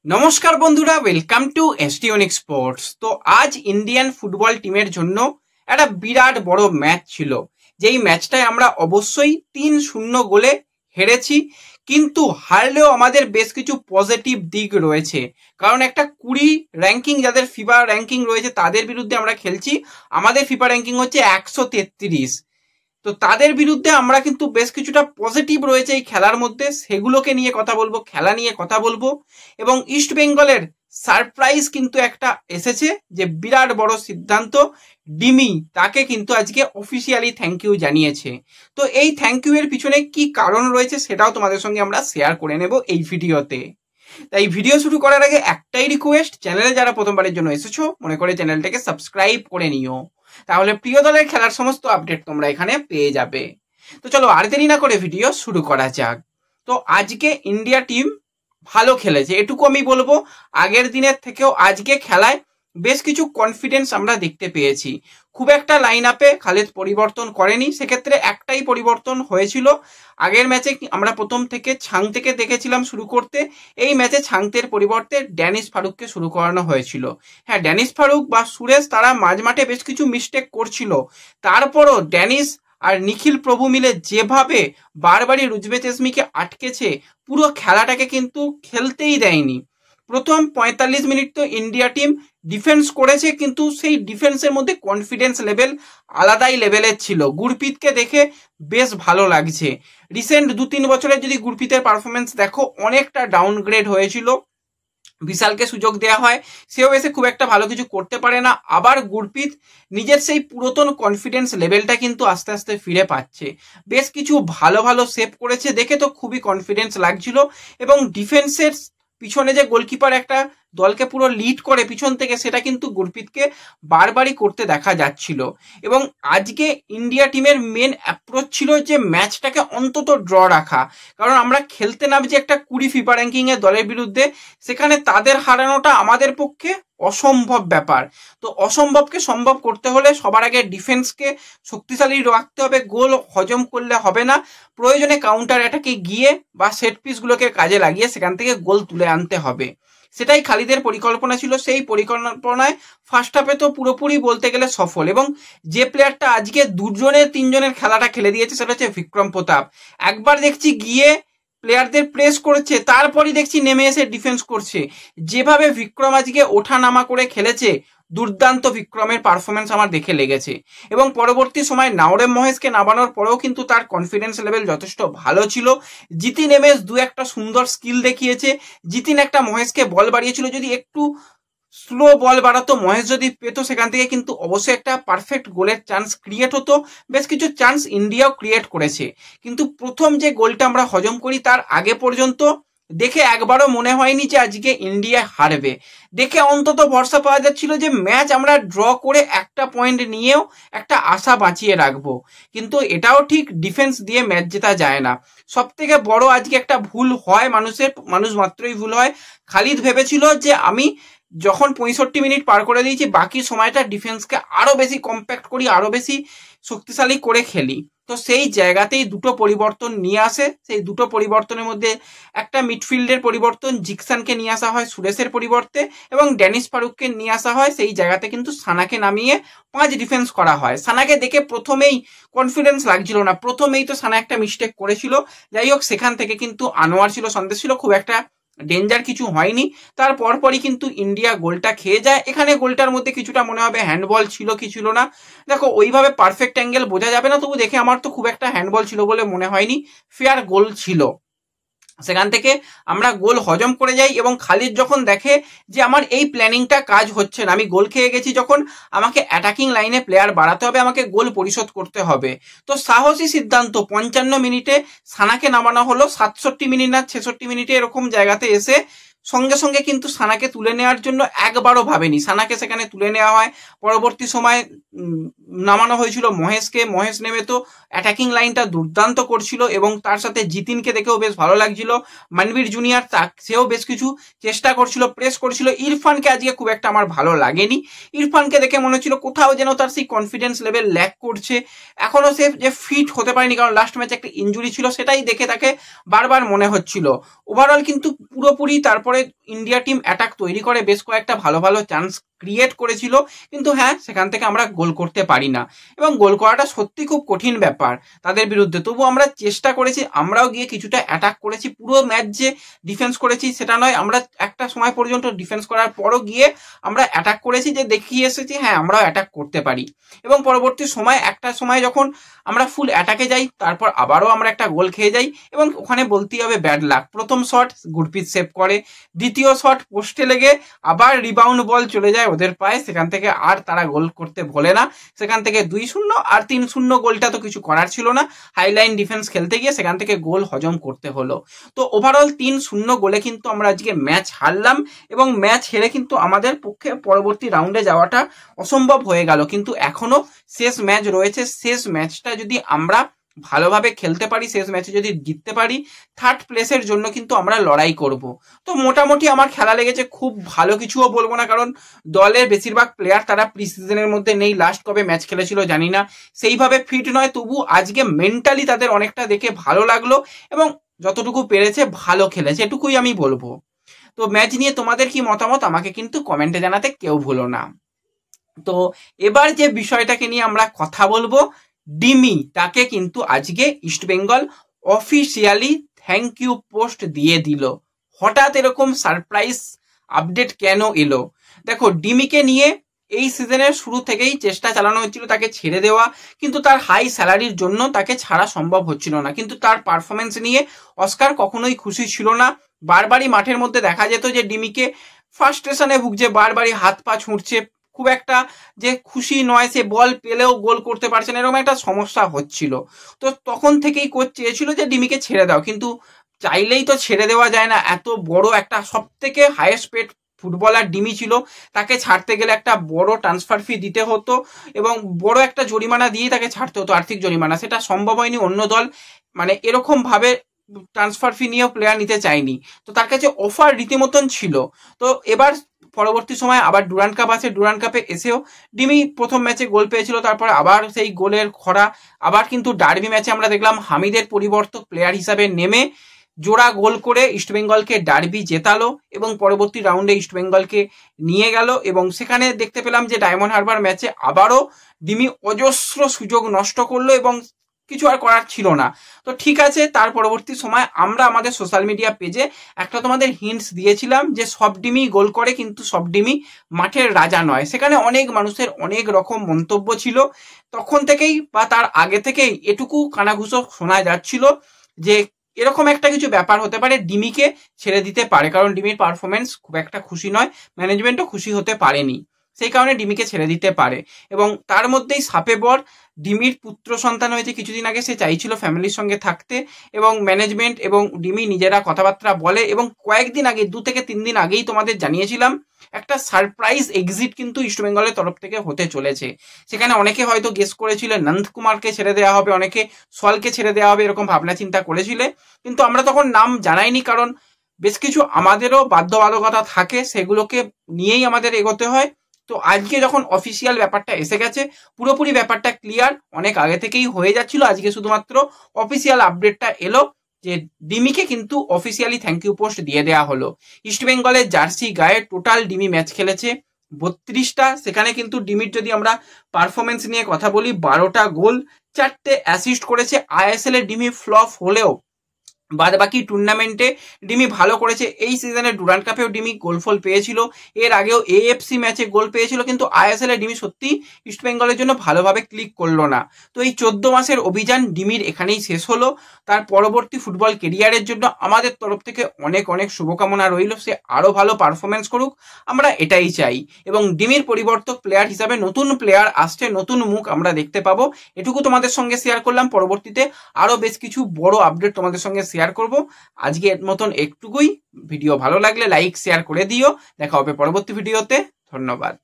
নমস্কার বন্ধুরা, welcome to এসটিওনিক sports. তো আজ ইন্ডিয়ান ফুটবল টিমের জন্য একটা বিরাট বড় ম্যাচ ছিল, যেই ম্যাচটায় আমরা অবশ্যই 3-0 গোলে হেরেছি। কিন্তু হারলেও আমাদের বেশ কিছু পজিটিভ দিক রয়েছে, কারণ একটা 20 র্যাঙ্কিং যাদের ফিফা র্যাঙ্কিং রয়েছে তাদের বিরুদ্ধে আমরা খেলছি। আমাদের ফিফা র্যাঙ্কিং হচ্ছে 133। তো তাদের বিরুদ্ধে আমরা কিন্তু বেশ কিছুটা পজিটিভ রয়েছে এই খেলার মধ্যে, সেগুলোকে নিয়ে কথা বলবো, খেলা নিয়ে কথা বলবো। এবং ইস্ট বেঙ্গলের সারপ্রাইজ কিন্তু একটা এসেছে, যে বিরাট বড় সিদ্ধান্ত, ডিমি তাকে কিন্তু আজকে অফিসিয়ালি থ্যাংক ইউ জানিয়েছে। তো এই থ্যাংক ইউ এর পিছনে কি কারণ রয়েছে সেটাও তোমাদের সঙ্গে আমরা শেয়ার করে নেব এই ভিডিওতে। তাই ভিডিও শুরু করার আগে একটাই রিকোয়েস্ট, চ্যানেলে যারা প্রথমবারের জন্য এসেছো মনে করে চ্যানেলটাকে সাবস্ক্রাইব করে নিও, তাহলে প্রিয় দলের খেলার সমস্ত আপডেট তোমরা এখানে পেয়ে যাবে। তো চলো আর দেরি না করে ভিডিও শুরু করা যাক। তো আজকে ইন্ডিয়া টিম ভালো খেলেছে, এটুকু আমি বলবো। আগের দিনের থেকেও আজকে খেলায় বেশ কিছু কনফিডেন্স আমরা দেখতে পেয়েছি। খুব একটা লাইন আপে খালিদ পরিবর্তন করেনি, সেক্ষেত্রে একটাই পরিবর্তন হয়েছিল। আগের ম্যাচে আমরা প্রথম থেকে ছাং থেকে দেখেছিলাম শুরু করতে, এই ম্যাচে ছাংতের পরিবর্তে ড্যানিশ ফারুককে শুরু করানো হয়েছিল। হ্যাঁ, ড্যানিশ ফারুক বা সুরেশ তারা মাঝমাঠে বেশ কিছু মিস্টেক করছিল, তারপরও ড্যানিশ আর নিখিল প্রভু মিলে যেভাবে বারবারই রুজবে চেশমিকে আটকেছে, পুরো খেলাটাকে কিন্তু খেলতেই দেয়নি। প্রথম 45 মিনিট তো ইন্ডিয়া টিম ডিফেন্স করেছে, কিন্তু সেই ডিফেন্সের মধ্যে কনফিডেন্স লেভেল আলাদাই লেভেলের ছিল। গুরপ্রীতকে দেখে বেশ ভালো লাগছে। রিসেন্ট 2-3 বছরের যদি গুরপ্রীতের পারফরমেন্স দেখো, অনেকটা ডাউনগ্রেড হয়েছিল। বিশালকে সুযোগ দেওয়া হয়, সেও এসে খুব একটা ভালো কিছু করতে পারে না। আবার গুরপ্রীত নিজের সেই পুরাতন কনফিডেন্স লেভেলটা কিন্তু আস্তে আস্তে ফিরে পাচ্ছে। বেশ কিছু ভালো ভালো সেভ করেছে, দেখে তো খুবই কনফিডেন্স লাগছিল। এবং ডিফেন্সের পিছনে যে গোলকিপার একটা দলকে পুরো লিড করে পিছন থেকে, সেটা কিন্তু গুরপ্রীতকে বারবারই করতে দেখা যাচ্ছিল। এবং আজকে ইন্ডিয়া টিমের মেন অ্যাপ্রোচ ছিল যে ম্যাচটাকে অন্তত ড্র রাখা, কারণ আমরা খেলতে নামছি একটা 20 ফিফা র্যাঙ্কিং এর দলের বিরুদ্ধে, সেখানে তাদের হারানোটা আমাদের পক্ষে অসম্ভব ব্যাপার। তো অসম্ভবকে সম্ভব করতে হলে সবার আগে ডিফেন্সকে শক্তিশালী রাখতে হবে, গোল হজম করলে হবে না। প্রয়োজনে কাউন্টার অ্যাটাকে গিয়ে বা সেট পিসগুলোকে কাজে লাগিয়ে সেখান থেকে গোল তুলে আনতে হবে। সেটাই খালিদের পরিকল্পনা ছিল। সেই পরিকল্পনায় ফার্স্ট হাফে তো পুরোপুরি বলতে গেলে সফল। এবং যে প্লেয়ারটা আজকে 2-3 খেলাটা খেলে দিয়েছে সেটা হচ্ছে বিক্রম প্রতাপ। একবার দেখছি গিয়ে প্লেয়ারদের প্রেস করেছে, তারপরই দেখছি নেমে এসে ডিফেন্স করছে। যেভাবে বিক্রম আজকে ওঠা নামা করে খেলেছে, দুর্দান্ত বিক্রমের পারফরমেন্স আমার দেখে লেগেছে। এবং পরবর্তী সময় নাওরেম মহেশকে নামানোর পরেও কিন্তু তার কনফিডেন্স লেভেল যথেষ্ট ভালো ছিল। জিতিন এমএস একটা সুন্দর স্কিল দেখিয়েছে। জিতিন একটা মহেশকে বল বাড়িয়েছিল, যদি একটু স্লো বল বাড়াতো, মহেশ যদি পেতো সেখান থেকে কিন্তু অবশ্যই একটা পারফেক্ট গোলের চান্স ক্রিয়েট হতো। বেশ কিছু চান্স ইন্ডিয়াও ক্রিয়েট করেছে, কিন্তু প্রথম যে গোলটা আমরা হজম করি তার আগে পর্যন্ত দেখে একবারও মনে হয়নি যে আজকে ইন্ডিয়া হারবে। দেখে অন্তত ভরসা পাওয়া যাচ্ছিল যে ম্যাচ আমরা ড্র করে একটা পয়েন্ট নিয়েও একটা আশা বাঁচিয়ে রাখবো। কিন্তু এটাও ঠিক, ডিফেন্স দিয়ে ম্যাচ জেতা যায় না। সব থেকে বড় আজকে একটা ভুল হয় মানুষ মাত্রই ভুল হয়। খালিদ ভেবেছিল যে আমি যখন 65 মিনিট পার করে দিয়েছি, বাকি সময়টা ডিফেন্সকে আরো বেশি কম্প্যাক্ট করি, আরো বেশি শক্তিশালী করে খেলি। তো সেই জায়গাতেই দুটো পরিবর্তন নিয়ে আসে। সেই দুটো পরিবর্তনের মধ্যে একটা মিডফিল্ডের পরিবর্তন, জিকসানকে নিয়ে আসা হয় সুরেশের পরিবর্তে, এবং ড্যানিশ ফারুককে নিয়ে আসা হয়। সেই জায়গাতে কিন্তু সানাকে নামিয়ে 5 ডিফেন্স করা হয়। সানাকে দেখে প্রথমেই কনফিডেন্স লাগছিল না, প্রথমেই তো সানা একটা মিস্টেক করেছিল। যাই হোক, সেখান থেকে কিন্তু আনোয়ার ছিল, সন্দেশ ছিল, খুব একটা ডেঞ্জার কিছু হয়নি। তার পরপরই কিন্তু ইন্ডিয়া গোলটা খেয়ে যায়। এখানে গোলটার মধ্যে কিছুটা মনে হবে হ্যান্ডবল ছিল কি ছিল না, দেখো ওইভাবে পারফেক্ট অ্যাঙ্গেল বোঝা যাবে না, তবু দেখে আমার তো খুব একটা হ্যান্ডবল ছিল বলে মনে হয়নি, ফেয়ার গোল ছিল। সেখান থেকে আমরা গোল হজম করে যাই। এবং খালিদ যখন দেখে যে আমার এই প্ল্যানিংটা কাজ হচ্ছে না, আমি গোল খেয়ে গেছি যখন, আমাকে অ্যাটাকিং লাইনে প্লেয়ার বাড়াতে হবে, আমাকে গোল পরিশোধ করতে হবে, তো সাহসী সিদ্ধান্ত 55 মিনিটে সানাকে নামানো হলো। 67 মিনিট না 66 মিনিটে এরকম জায়গাতে এসে সঙ্গে সঙ্গে কিন্তু সানাকে তুলে নেওয়ার জন্য একবারও ভাবেনি। সানাকে সেখানে তুলে নেওয়া হয়। পরবর্তী সময় নামানো হয়েছিল মহেশকে। মহেশ নেমে তো অ্যাটাকিং লাইনটা দুর্দান্ত করছিল, এবং তার সাথে জিতিনকে দেখেও বেশ ভালো লাগছিল। মানবীর জুনিয়র সেও বেশ কিছু চেষ্টা করছিল, প্রেস করছিল। ইরফানকে আজকে খুব একটা আমার ভালো লাগেনি। ইরফানকে দেখে মনে হচ্ছিল কোথাও যেন তার সেই কনফিডেন্স লেভেল ল্যাক করছে, এখনো সে যে ফিট হতে পারেনি, কারণ লাস্ট ম্যাচে একটা ইঞ্জুরি ছিল, সেটাই দেখে তাকে বারবার মনে হচ্ছিল। ওভারঅল কিন্তু পুরোপুরি তারপরে তারপরে ইন্ডিয়া টিম অ্যাটাক তৈরি করে বেশ কয়েকটা ভালো ভালো চান্স ক্রিয়েট করেছিল, কিন্তু হ্যাঁ সেখান থেকে আমরা গোল করতে পারি না, এবং গোল করাটা সত্যি খুব কঠিন ব্যাপার তাদের বিরুদ্ধে। তবু আমরা চেষ্টা করেছি, আমরাও গিয়ে কিছুটা অ্যাটাক করেছি। পুরো ম্যাচ যে ডিফেন্স করেছি সেটা নয়, আমরা একটা সময় পর্যন্ত ডিফেন্স করার পরও গিয়ে আমরা অ্যাটাক করেছি, যে দেখিয়ে এসেছি হ্যাঁ আমরাও অ্যাটাক করতে পারি। এবং পরবর্তী সময় একটা সময় যখন আমরা ফুল অ্যাটাকে যাই, তারপর আবারও আমরা একটা গোল খেয়ে যাই, এবং ওখানে বলতেই হবে ব্যাড লাক। প্রথম শট গুরপ্রীত সেভ করে, দ্বিতীয় শট পোস্টে লেগে আবার রিবাউন্ড বল চলে যায় ওদের পায়ে, সেখান থেকে আর তারা গোল করতে ভোলে না। সেখান থেকে 2-0 আর 3-0 গোলটা তো কিছু করার ছিল না, হাইলাইন ডিফেন্স খেলতে গিয়ে সেখান থেকে গোল হজম করতে হলো। তো ওভারঅল 3-0 গোলে কিন্তু আমরা আজকে ম্যাচ হারলাম, এবং ম্যাচ হেরে কিন্তু আমাদের পক্ষে পরবর্তী রাউন্ডে যাওয়াটা অসম্ভব হয়ে গেল। কিন্তু এখনো শেষ ম্যাচ রয়েছে, শেষ ম্যাচটা যদি আমরা ভালোভাবে খেলতে পারি, শেষ ম্যাচে যদি জিততে পারি, থার্ড প্লেসের জন্য কিন্তু আমরা লড়াই করব। তো মোটামুটি আমার খেলা লেগেছে, খুব ভালো কিছুও বলবো না, কারণ দলের বেশিরভাগ প্লেয়ার তারা প্রি সিজনের মধ্যে নেই, লাস্ট কবে ম্যাচ খেলেছিল জানি না, সেইভাবে ফিট নয়। তবু আজকে মেন্টালি তাদের অনেকটা দেখে ভালো লাগলো, এবং যতটুকু পেরেছে ভালো খেলেছে, এটুকুই আমি বলবো। তো ম্যাচ নিয়ে তোমাদের কি মতামত আমাকে কিন্তু কমেন্টে জানাতে কেউ ভুলো না। তো এবার যে বিষয়টাকে নিয়ে আমরা কথা বলবো, ডিমি তাকে কিন্তু আজকে East Bengal officially thank you post দিয়ে দিল। হঠাৎ এরকম সারপ্রাইজ আপডেট কেন এলো? দেখো, ডিমিকে নিয়ে এই সিজনের শুরু থেকেই চেষ্টা চালানো হচ্ছিল তাকে ছেড়ে দেওয়া, কিন্তু তার হাই স্যালারির জন্য তাকে ছাড়া সম্ভব হচ্ছিল না। কিন্তু তার পারফরমেন্স নিয়ে অস্কার কখনোই খুশি ছিল না। বারবারই মাঠের মধ্যে দেখা যেত যে ডিমিকে ফ্রাস্ট্রেশনে ভুগছে, বারবারই হাত পা ছুঁড়ছে, খুব একটা যে খুশি নয়, সে বল পেলেও গোল করতে পারছে না, এরকম একটা সমস্যা হচ্ছিল। তো তখন থেকেই কোচ চেয়েছিল যে ডিমিকে ছেড়ে দাও, কিন্তু চাইলেই তো ছেড়ে দেওয়া যায় না। এত বড় একটা সব থেকে হাইয়েস্ট পেড ফুটবলার ডিমি ছিল, তাকে ছাড়তে গেলে একটা বড় ট্রান্সফার ফি দিতে হতো, এবং বড় একটা জরিমানা দিয়ে তাকে ছাড়তে হতো, আর্থিক জরিমানা। সেটা সম্ভব হয়নি, অন্য দল মানে এরকম ভাবে ট্রান্সফার ফি নিয়েও প্লেয়ার নিতে চায়নি। তো তার কাছে অফার রীতিমতন ছিল। তো এবার পরবর্তী সময় আবার ডুরান্ড কাপ আছে, ডুরান্ড কাপে এসেও ডিমি প্রথম ম্যাচে গোল পেয়েছিল, তারপরে আবার সেই গোলের খরা। আবার কিন্তু ডার্বি ম্যাচে আমরা দেখলাম হামিদের পরিবর্তক প্লেয়ার হিসাবে নেমে জোড়া গোল করে ইস্টবেঙ্গলকে ডার্বি জেতালো, এবং পরবর্তী রাউন্ডে ইস্টবেঙ্গলকে নিয়ে গেল। এবং সেখানে দেখতে পেলাম যে ডায়মন্ড হারবার ম্যাচে আবারও ডিমি অজস্র সুযোগ নষ্ট করলো, এবং কিছু আর করার ছিল না। তো ঠিক আছে, তার পরবর্তী সময় আমরা আমাদের সোশ্যাল মিডিয়া পেজে একটা তোমাদের হিন্টস দিয়েছিলাম যে সব ডিমি গোল করে, কিন্তু সব ডিমি মাঠের রাজা নয়। সেখানে অনেক মানুষের অনেক রকম মন্তব্য ছিল। তখন থেকেই বা তার আগে থেকেই এটুকু কানাঘুষো শোনা যাচ্ছিল যে এরকম একটা কিছু ব্যাপার হতে পারে, ডিমিকে ছেড়ে দিতে পারে, কারণ ডিমির পারফরমেন্স খুব একটা খুশি নয়, ম্যানেজমেন্টও খুশি হতে পারেনি, সেই কারণে ডিমিকে ছেড়ে দিতে পারে। এবং তার মধ্যেই সাপে বর, ডিমির পুত্র সন্তান হয়েছে কিছুদিন আগে, সে চাইছিল ফ্যামিলির সঙ্গে থাকতে, এবং ম্যানেজমেন্ট এবং ডিমি নিজেরা কথাবার্তা বলে। এবং কয়েকদিন আগে 2 থেকে 3 দিন আগেই তোমাদের জানিয়েছিলাম একটা সারপ্রাইজ এক্সিট কিন্তু ইস্টবেঙ্গলের তরফ থেকে হতে চলেছে। সেখানে অনেকে হয়তো গেস করেছিল নন্দকুমারকে ছেড়ে দেওয়া হবে, অনেকে সলকে ছেড়ে দেওয়া হবে, এরকম ভাবনা চিন্তা করেছিলে। কিন্তু আমরা তখন নাম জানাইনি, কারণ বেশ কিছু আমাদেরও বাধ্যবাধকতা থাকে, সেগুলোকে নিয়েই আমাদের এগোতে হয়। তো আজকে যখন অফিসিয়াল ব্যাপারটা এসে গেছে, পুরোপুরি ব্যাপারটা ক্লিয়ার, অনেক আগে থেকেই হয়ে যাচ্ছিল, আজকে শুধুমাত্র অফিসিয়াল আপডেটটা এলো যে ডিমিকে কিন্তু অফিসিয়ালি থ্যাংক ইউ পোস্ট দিয়ে দেওয়া হলো। ইস্টবেঙ্গলের জার্সি গায়ে টোটাল ডিমি ম্যাচ খেলেছে 32টা, সেখানে কিন্তু ডিমির যদি আমরা পারফরমেন্স নিয়ে কথা বলি, 12টা গোল, 4টে অ্যাসিস্ট করেছে। আইএসএল এ ডিমি ফ্লপ হলেও বাদ বাকি টুর্নামেন্টে ডিমি ভালো করেছে। এই সিজনে ডুরান্ড কাপেও ডিমি গোল ফল পেয়েছিল, এর আগেও এএফসি ম্যাচে গোল পেয়েছিল, কিন্তু আইএসএল এ ডিমি সত্যি ইস্টবেঙ্গলের জন্য ভালোভাবে ক্লিক করলো না। তো এই 14 মাসের অভিযান ডিমির এখানেই শেষ হলো। তার পরবর্তী ফুটবল কেরিয়ারের জন্য আমাদের তরফ থেকে অনেক অনেক শুভকামনা রইল, সে আরো ভালো পারফরমেন্স করুক, আমরা এটাই চাই। এবং ডিমির পরিবর্তক প্লেয়ার হিসাবে নতুন প্লেয়ার আসছে, নতুন মুখ আমরা দেখতে পাবো, এটুকু তোমাদের সঙ্গে শেয়ার করলাম। পরবর্তীতে আরো বেশ কিছু বড় আপডেট তোমাদের সঙ্গে শেয়ার করব। আজকে এর মতন একটুকুই। ভিডিও ভালো লাগলে লাইক শেয়ার করে দিও। দেখা হবে পরবর্তী ভিডিওতে। ধন্যবাদ।